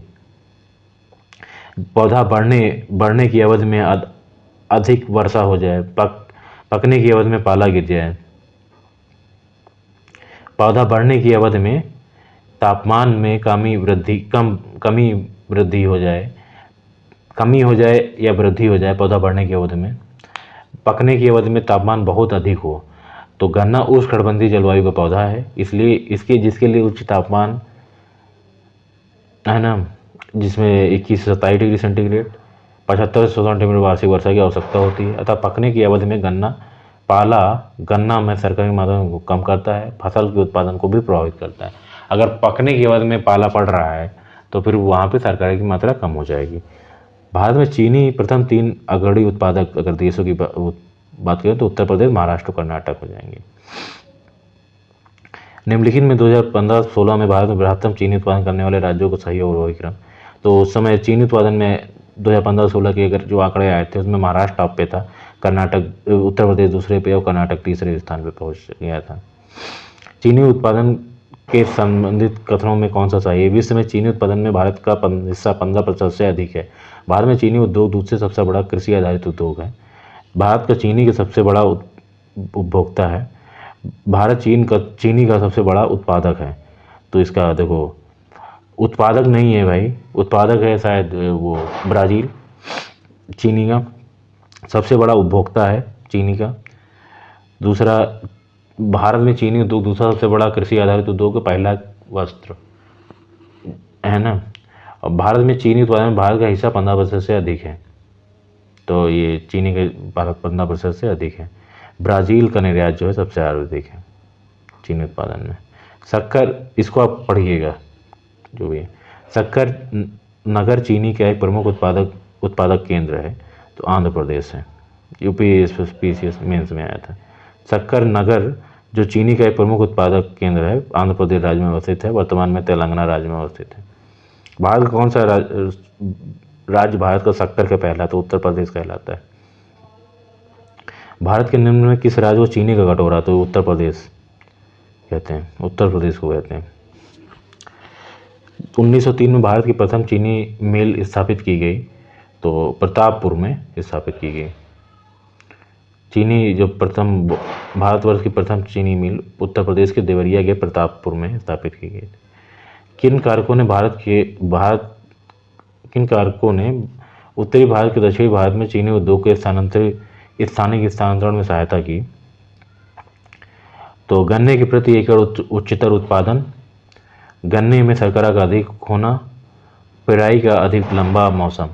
पौधा बढ़ने की अवधि में अधिक वर्षा हो जाए, पकने की अवधि में पाला गिर जाए, पौधा बढ़ने की अवधि में तापमान में कमी वृद्धि हो जाए, कमी हो जाए या वृद्धि हो जाए पौधा बढ़ने की अवधि में, पकने की अवधि में तापमान बहुत अधिक हो। तो गन्ना उष्णकटिबंधीय जलवायु का पौधा है, इसलिए जिसके लिए उच्च तापमान है ना, जिसमें 21 से 27 डिग्री सेंटीग्रेड 75 से 100 सेंटीमीटर वार्षिक वर्षा की आवश्यकता होती है। अतः पकने की अवधि में गन्ना में शर्करा की मात्रा को कम करता है, फसल के उत्पादन को भी प्रभावित करता है। अगर पकने की अवधि में पाला पड़ रहा है तो फिर वहाँ पे शर्करा की मात्रा कम हो जाएगी। भारत में चीनी प्रथम 3 अग्रणी उत्पादक अगर देशों की बात करें तो उत्तर प्रदेश, महाराष्ट्र, कर्नाटक हो जाएंगे। निम्नलिखित में 2015-16 में भारत में बृहत्तम चीनी उत्पादन करने वाले राज्यों को सही और वही क्रम। तो उस समय चीनी उत्पादन में 2015-16 के अगर जो आंकड़े आए थे उसमें महाराष्ट्र टॉप पे था, उत्तर प्रदेश दूसरे पे और कर्नाटक तीसरे स्थान पे पहुंच गया था। चीनी उत्पादन के संबंधित कथनों में कौन सा सही है? विश्व में चीनी उत्पादन में भारत का हिस्सा 15% से अधिक है। भारत में चीनी उद्योग दूसरे सबसे बड़ा कृषि आधारित उद्योग है। भारत का चीनी का सबसे बड़ा उपभोक्ता है। भारत चीनी का सबसे बड़ा उत्पादक है। तो इसका देखो, उत्पादक नहीं है भाई, उत्पादक है शायद वो ब्राज़ील। चीनी का सबसे बड़ा उपभोक्ता है चीनी का। दूसरा, भारत में चीनी उद्योग दूसरा सबसे बड़ा कृषि आधारित उद्योग है, पहला वस्त्र है ना। और भारत में चीनी उत्पादन में भारत का हिस्सा 15% से अधिक है। तो ये चीनी के भारत 15% से अधिक है। ब्राज़ील का निर्यात जो है सबसे अधिक है चीनी उत्पादन में। शक्कर, इसको आप पढ़िएगा जो भी है। शक्कर नगर चीनी का एक प्रमुख उत्पादक केंद्र है, तो आंध्र प्रदेश है। यूपीएससी मेंस में आया था। शक्कर नगर जो चीनी का एक प्रमुख उत्पादक केंद्र है, आंध्र प्रदेश राज्य में अवस्थित है, वर्तमान में तेलंगाना राज्य में अवस्थित है। भारत का कौन सा राज्य भारत का शक्कर का पहला? तो उत्तर प्रदेश कहलाता है। भारत के निम्न में किस राज्य को चीनी का कटोरा? तो उत्तर प्रदेश कहते हैं, उत्तर प्रदेश को कहते हैं। 1903 में भारत की प्रथम चीनी मिल स्थापित की गई, तो प्रतापपुर में स्थापित की गई। चीनी जो भारतवर्ष की प्रथम चीनी मिल उत्तर प्रदेश के देवरिया के प्रतापपुर में स्थापित की गई। किन कारकों ने उत्तरी भारत के दक्षिणी भारत में चीनी उद्योग के स्थानिक स्थानांतरण में सहायता की। तो गन्ने के प्रति एकड़ उच्चतर उत्पादन, गन्ने में शर्करा का अधिक होना, पेराई का अधिक लंबा मौसम,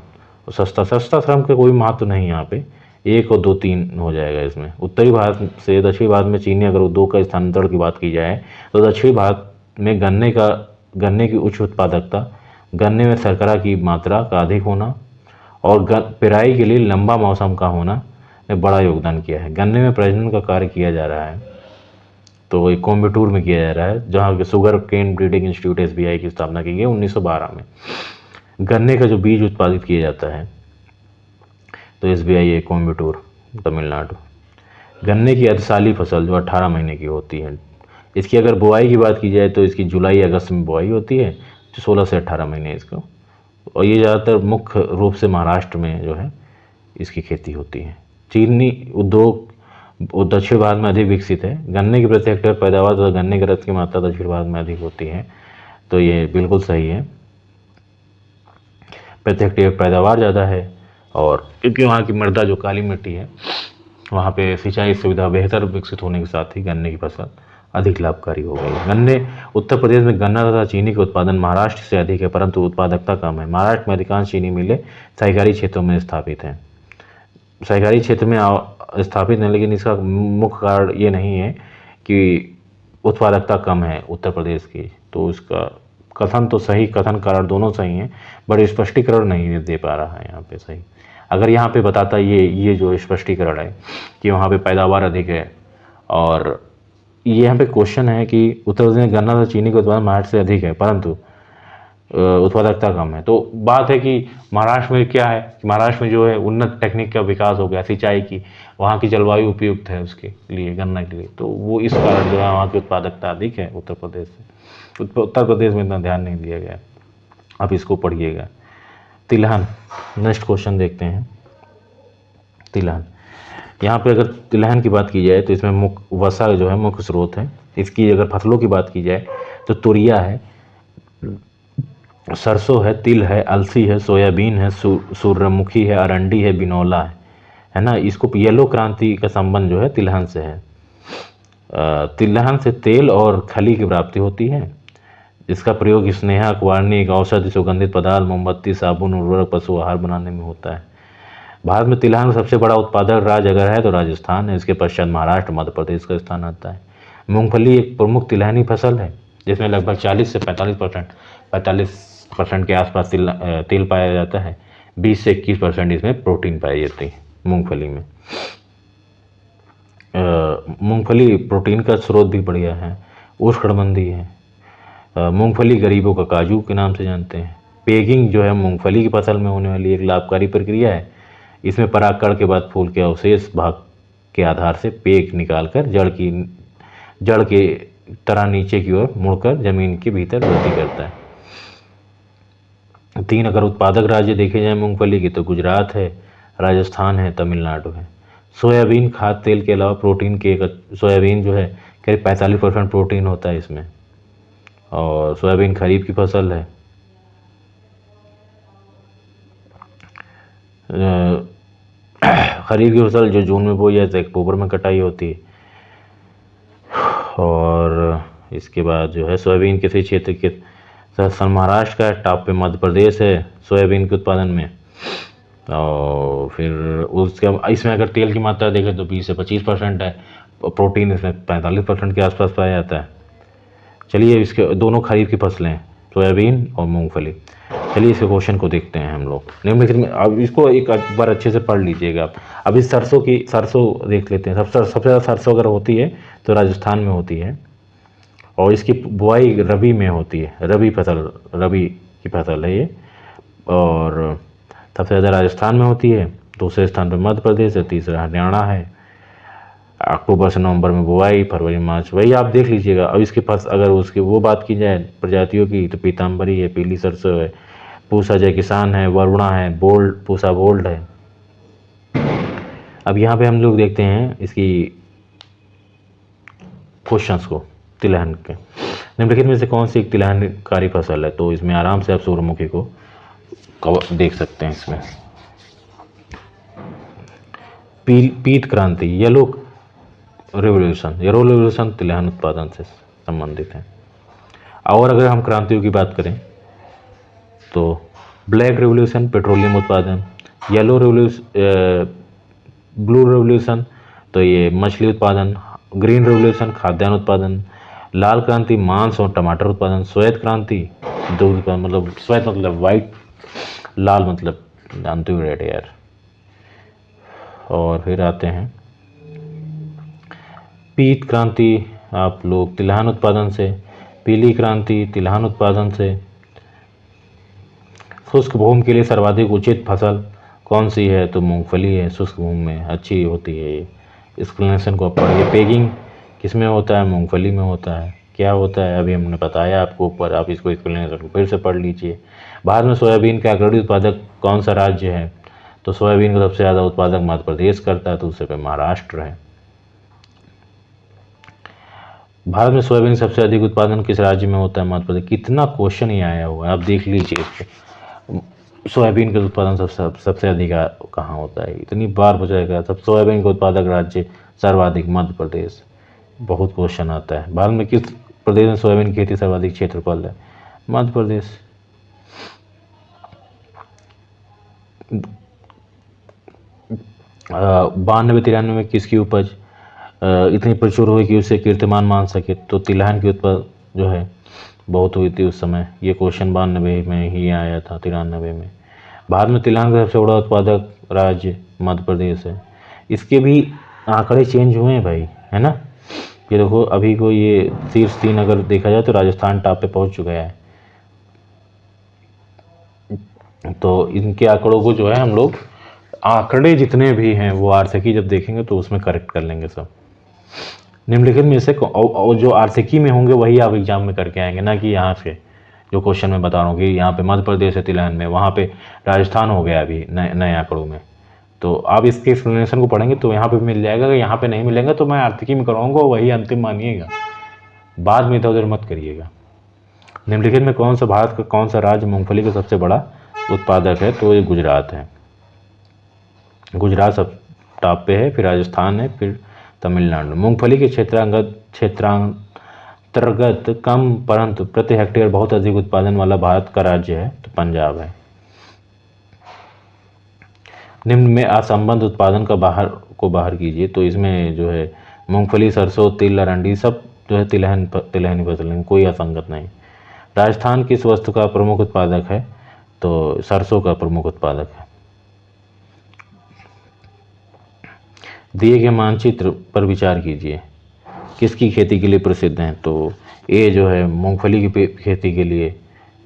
और सस्ता श्रम का कोई महत्व नहीं यहाँ पे, 1 और 2 3 हो जाएगा इसमें। उत्तरी भारत से दक्षिणी भारत में चीनी अगर उद्योग का स्थानांतरण की बात की जाए तो दक्षिणी भारत में गन्ने की उच्च उत्पादकता, गन्ने में शर्करा की मात्रा का अधिक होना और पेराई के लिए लंबा मौसम का होना ने बड़ा योगदान किया है। गन्ने में प्रजनन का कार्य किया जा रहा है, तो ये कोयम्बटूर में किया जा रहा है, जहाँ sugar cane breeding institute SBI की स्थापना की गई 1912 में। गन्ने का जो बीज उत्पादित किया जाता है तो SBI है कोयम्बटूर, तमिलनाडु। गन्ने की अर्धसाली फसल जो 18 महीने की होती है, इसकी अगर बुआई की बात की जाए तो इसकी जुलाई अगस्त में बुआई होती है, जो 16 से 18 महीने इसको, और ये ज़्यादातर मुख्य रूप से महाराष्ट्र में जो है इसकी खेती होती है। चीनी उद्योग दक्षिण भारत में अधिक विकसित है। गन्ने की प्रति हेक्टेयर पैदावार तथा गन्ने के रस की मात्रा दक्षिण भारत में अधिक होती है, तो ये बिल्कुल सही है। प्रति हेक्टेयर पैदावार ज़्यादा है, और क्योंकि वहाँ की मृदा जो काली मिट्टी है, वहाँ पे सिंचाई सुविधा बेहतर विकसित होने के साथ ही गन्ने की फसल अधिक लाभकारी हो गई है। गन्ने उत्तर प्रदेश में गन्ना तथा चीनी के उत्पादन महाराष्ट्र से अधिक है, परंतु उत्पादकता कम है। महाराष्ट्र में अधिकांश चीनी मिलें सहकारी क्षेत्रों में स्थापित हैं, सहकारी क्षेत्र में स्थापित है, लेकिन इसका मुख्य कारण ये नहीं है कि उत्पादकता कम है उत्तर प्रदेश की। तो इसका कथन तो सही, कथन कारण दोनों सही हैं, बट स्पष्टीकरण नहीं दे पा रहा है यहाँ पे सही। अगर यहाँ पे बताता ये जो स्पष्टीकरण है कि वहाँ पे पैदावार अधिक है, और ये यहाँ पे क्वेश्चन है कि उत्तर प्रदेश में गन्ना तथा चीनी का उत्पादन महाराष्ट्र से अधिक है, परंतु उत्पादकता कम है। तो बात है कि महाराष्ट्र में क्या है कि महाराष्ट्र में जो है उन्नत टेक्निक का विकास हो गया, सिंचाई की, वहाँ की जलवायु उपयुक्त है उसके लिए, गन्ना के लिए, तो वो इस कारण जो है वहाँ की उत्पादकता अधिक है उत्तर प्रदेश से। उत्तर प्रदेश में इतना ध्यान नहीं दिया गया। अब इसको पढ़िएगा। तिलहन, नेक्स्ट क्वेश्चन देखते हैं। तिलहन, यहाँ पे अगर तिलहन की बात की जाए तो इसमें वसा जो है मुख्य स्रोत है। इसकी अगर फसलों की बात की जाए तो तुरिया है, सरसों है, तिल है, अलसी है, सोयाबीन है, सूर्यमुखी है, अरंडी है, बिनौला है ना। इसको येलो क्रांति का संबंध जो है तिलहन से है। तिलहन से तेल और खली की प्राप्ति होती है। इसका प्रयोग स्नेहक, वार्निक, औषधि, सुगंधित पदार्थ, मोमबत्ती, साबुन, उर्वरक, पशु आहार बनाने में होता है। भारत में तिलहन का सबसे बड़ा उत्पादक राज्य अगर है तो राजस्थान है। इसके पश्चात महाराष्ट्र, मध्य प्रदेश का स्थान आता है। मूंगफली एक प्रमुख तिलहनी फसल है, जिसमें लगभग 40 से 45% के आसपास तेल पाया जाता है। 20 से 21% इसमें प्रोटीन पाई जाती है मूंगफली में। मूंगफली प्रोटीन का स्रोत भी बढ़िया है, उष्णकटिबंधीय है। मूंगफली गरीबों का काजू के नाम से जानते हैं। पेगिंग जो है मूंगफली की फसल में होने वाली एक लाभकारी प्रक्रिया है। इसमें परागकण के बाद फूल के अवशेष भाग के आधार से पेग निकालकर जड़ के तरह नीचे की ओर मुड़कर जमीन के भीतर वृद्धि करता है। 3 अगर उत्पादक राज्य देखे जाए मूंगफली की तो गुजरात है, राजस्थान है, तमिलनाडु है। सोयाबीन खाद्य तेल के अलावा प्रोटीन के सोयाबीन जो है करीब 45% प्रोटीन होता है इसमें, और सोयाबीन खरीफ की फसल है। खरीफ की फसल जो जून में बोई जाती है, अक्टूबर में कटाई होती है। और इसके बाद जो है सोयाबीन किसी क्षेत्र के महाराष्ट्र का टॉप पे मध्य प्रदेश है सोयाबीन के उत्पादन में। और फिर उसके इसमें अगर तेल की मात्रा देखें तो 20 से 25% है, प्रोटीन इसमें 45% के आसपास पाया जाता है। चलिए इसके दोनों खरीफ की फसलें हैं, सोयाबीन और मूंगफली। चलिए इसके क्वेश्चन को देखते हैं हम लोग निम्नलिखित में। अब इसको एक बार अच्छे से पढ़ लीजिएगा आप। अब इस सरसों देख लेते हैं। सबसे ज़्यादा सरसों अगर होती है तो राजस्थान में होती है, और इसकी बुआई रबी में होती है। रबी की फसल है ये, और सबसे ज़्यादा राजस्थान में होती है। दूसरे स्थान पर मध्य प्रदेश है, तीसरा हरियाणा है। अक्टूबर से नवंबर में बुआई, फरवरी मार्च, वही आप देख लीजिएगा। अब इसके पास अगर उसकी वो बात की जाए प्रजातियों की तो पीताम्बरी है, पीली सरसों है, पूसा जय किसान है, वरुणा है, पूसा बोल्ड है। अब यहाँ पे हम लोग देखते हैं इसकी क्वेश्चंस को तिलहन के। निम्नलिखित में से कौन सी एक तिलहनकारी फसल है? तो इसमें आराम से आप सूर्यमुखी को देख सकते हैं इसमें। पीत क्रांति, येलो रेवोल्यूशन तिलहन उत्पादन से संबंधित है। और अगर हम क्रांतियों की बात करें तो ब्लैक रेवोल्यूशन पेट्रोलियम उत्पादन, येलो रेवोल्यूशन ब्लू रेवोल्यूशन तो ये मछली उत्पादन, ग्रीन रेवोल्यूशन खाद्यान्न उत्पादन, लाल क्रांति मांस और टमाटर उत्पादन, श्वेत क्रांति दूध उत्पादन, मतलब श्वेत मतलब वाइट, लाल मतलब जानते हो रेड यार। और फिर आते हैं पीत क्रांति आप लोग तिलहन उत्पादन से, पीली क्रांति तिलहन उत्पादन से। शुष्क भूमि के लिए सर्वाधिक उचित फसल कौन सी है? तो मूंगफली है, शुष्क भूमि में अच्छी होती है ये। एक्सप्लेनेशन को पढ़िए। पेगिंग किस में होता है? मूंगफली में होता है। क्या होता है अभी हमने बताया आपको ऊपर, आप इसको एक्सप्लेनेशन को फिर से पढ़ लीजिए। भारत में सोयाबीन का अग्रणी उत्पादक कौन सा राज्य है? तो सोयाबीन का सबसे ज़्यादा उत्पादक मध्य प्रदेश करता है, दूसरे पे महाराष्ट्र है। भारत में सोयाबीन सबसे अधिक उत्पादन किस राज्य में होता है? मध्य प्रदेश। कितना क्वेश्चन ही आया हुआ है, आप देख लीजिए इसको। सोयाबीन का उत्पादन सबसे अधिक कहाँ होता है? इतनी बार पूछा सब सोयाबीन का उत्पादक राज्य सर्वाधिक मध्य प्रदेश। बहुत क्वेश्चन आता है। भारत में किस प्रदेश में सोयाबीन की खेती सर्वाधिक क्षेत्रफल है? मध्य प्रदेश। 92-93 में किसकी उपज इतनी प्रचुर हुई कि उसे कीर्तिमान मान सके? तो तिलहन की उपज जो है बहुत हुई थी उस समय। ये क्वेश्चन 92 में ही आया था, 93 में। भारत में तिलहन का सबसे बड़ा उत्पादक राज्य मध्य प्रदेश है। इसके भी आंकड़े चेंज हुए हैं भाई, है ना। ये देखो अभी को ये शीर्ष 3 अगर देखा जाए तो राजस्थान टॉप पे पहुंच चुका है। तो इनके आंकड़ों को जो है हम लोग आंकड़े जितने भी हैं वो आर्थिकी जब देखेंगे तो उसमें करेक्ट कर लेंगे सब। निम्नलिखित में से जो आर्थिकी में होंगे वही आप एग्जाम में करके आएंगे, ना कि यहाँ से जो क्वेश्चन मैं बता रहा हूँ कि यहाँ पे मध्य प्रदेश है तिलहन में, वहाँ पे राजस्थान हो गया अभी नए आंकड़ों में। तो आप इसके एक्सप्लेनेशन को पढ़ेंगे तो यहाँ पे मिल जाएगा। अगर यहाँ पे नहीं मिलेंगे तो मैं आर्थिकी में कराऊंगा, वही अंतिम मानिएगा, बाद में इधर उधर मत करिएगा। निम्नलिखित में कौन सा भारत का कौन सा राज्य मूंगफली का सबसे बड़ा उत्पादक है? तो ये गुजरात है। गुजरात सब टॉप पे है, फिर राजस्थान है, फिर तमिलनाडु। मूंगफली के क्षेत्रांतर्गत कम परंतु प्रति हेक्टेयर बहुत अधिक उत्पादन वाला भारत का राज्य है? तो पंजाब है। निम्न में असंबद्ध उत्पादन का बाहर कीजिए। तो इसमें जो है मूंगफली, सरसों, तिल, अरंडी सब जो है तिलहनी फसल है, कोई असंगत नहीं। राजस्थान किस वस्तु का प्रमुख उत्पादक है? तो सरसों का प्रमुख उत्पादक है। दिए गए मानचित्र पर विचार कीजिए, किसकी खेती के लिए प्रसिद्ध हैं? तो ए जो है मूंगफली की खेती के लिए,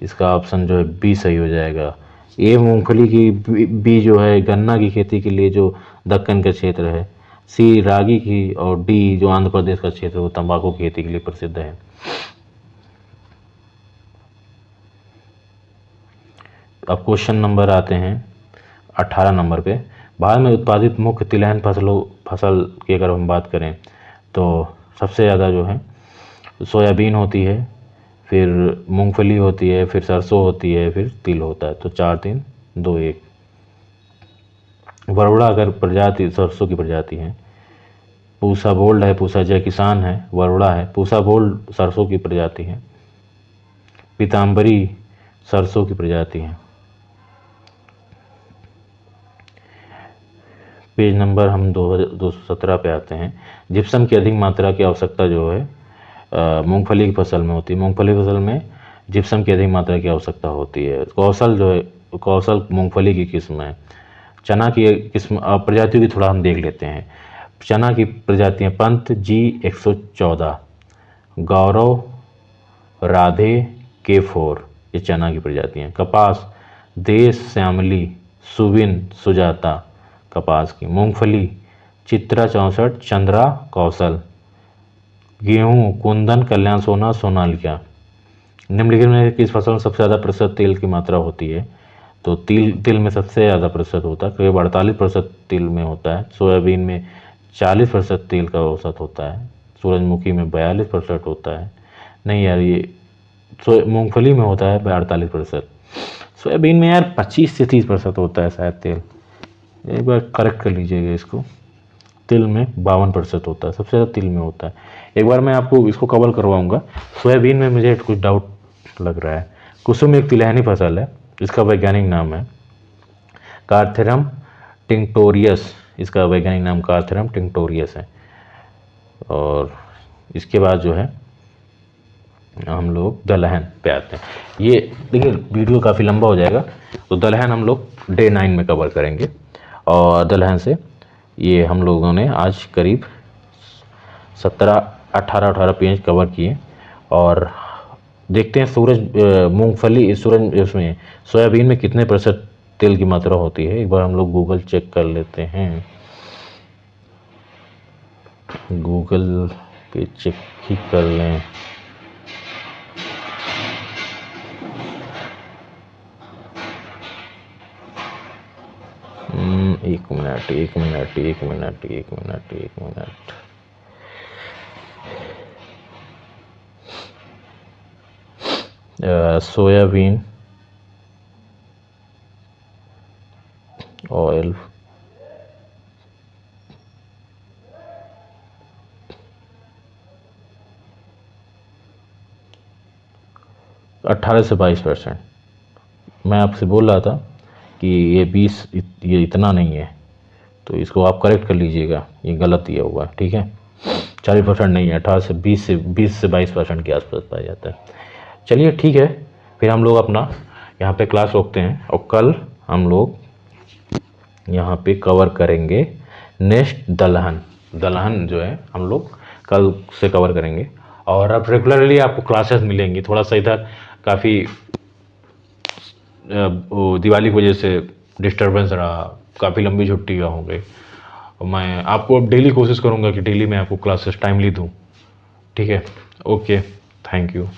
इसका ऑप्शन जो है बी सही हो जाएगा। ए मूंगफली की, बी जो है गन्ना की खेती के लिए जो दक्कन का क्षेत्र है, सी रागी की, और डी जो आंध्र प्रदेश का क्षेत्र है वो तंबाकू की खेती के लिए प्रसिद्ध है। अब क्वेश्चन नंबर आते हैं 18 नंबर पे। भारत में उत्पादित मुख्य तिलहन फसल की अगर हम बात करें तो सबसे ज़्यादा जो है सोयाबीन होती है, फिर मूंगफली होती है, फिर सरसों होती है, फिर तिल होता है। तो 4, 3, 2, 1। वरुणा अगर प्रजाति सरसों की प्रजाति है, पूसा गोल्ड है, पूसा जय किसान है, वरुणा है, पूसा गोल्ड सरसों की प्रजाति है, पीताम्बरी सरसों की प्रजाति है। पेज नंबर हम 217 पे आते हैं। जिप्सम की अधिक मात्रा की आवश्यकता जो है मूंगफली की फसल में होती है। मूंगफली की फसल में जिप्सम की अधिक मात्रा की आवश्यकता होती है। कौशल जो है, कौशल मूंगफली की किस्म है। चना की किस्म प्रजातियों की थोड़ा हम देख लेते हैं। चना की प्रजातियाँ पंत G114, गौरव, राधे, K4, ये चना की प्रजातियाँ। कपास देश, श्यामली, सुविन, सुजाता कपास की। मूंगफली चित्रा 64, चंद्रा, कौशल। गेहूँ कुंदन, कल्याण सोना, सोनालिका। निम्नलिखित में किस फसल में सबसे ज़्यादा प्रतिशत तेल की मात्रा होती है? तो तिल में सबसे ज़्यादा प्रतिशत होता है, करीब 48% तिल में होता है। सोयाबीन में 40% तेल का औसत होता है। सूरजमुखी में 42% होता है। नहीं यार, ये मूंगफली में होता है 48%। सोयाबीन में यार 25 से 30% होता है शायद तेल। एक बार करेक्ट कर लीजिएगा इसको। तिल में 52% होता है, सबसे ज़्यादा तिल में होता है। एक बार मैं आपको इसको कवर करवाऊंगा। सोयाबीन में मुझे कुछ डाउट लग रहा है। कुसुम एक तिलहनी फसल है, इसका वैज्ञानिक नाम है कार्थेरम टिंक्टोरियस। इसका वैज्ञानिक नाम कार्थेरम टिंक्टोरियस है। और इसके बाद जो है हम लोग दलहन पे आते हैं। ये देखिए वीडियो काफ़ी लंबा हो जाएगा, तो दलहन हम लोग डे 9 में कवर करेंगे। और दलहन से ये हम लोगों ने आज करीब 18 पेज कवर किए। और देखते हैं मूंगफली उसमें सोयाबीन में कितने प्रतिशत तेल की मात्रा होती है। एक बार हम लोग गूगल चेक कर लेते हैं। गूगल पे चेक ही कर लें। एक मिनट एक मिनट एक मिनट एक मिनट एक मिनट। सोयाबीन ऑयल अट्ठारह से 22%। मैं आपसे बोल रहा था कि ये 20 ये इतना नहीं है, तो इसको आप करेक्ट कर लीजिएगा, ये गलत दिया हुआ है, ठीक है। 40% नहीं है, 18 से 20 से 22% के आसपास पाया जाता है। चलिए ठीक है, फिर हम लोग अपना यहाँ पे क्लास रोकते हैं और कल हम लोग यहाँ पे कवर करेंगे नेक्स्ट दलहन जो है हम लोग कल से कवर करेंगे। और अब रेगुलरली आपको क्लासेस मिलेंगी। थोड़ा सा इधर काफ़ी दिवाली की वजह से डिस्टर्बेंस रहा, काफ़ी लंबी छुट्टियाँ हो गई। मैं आपको अब डेली कोशिश करूँगा कि डेली मैं आपको क्लासेस टाइमली दूँ, ठीक है। Okay, thank you.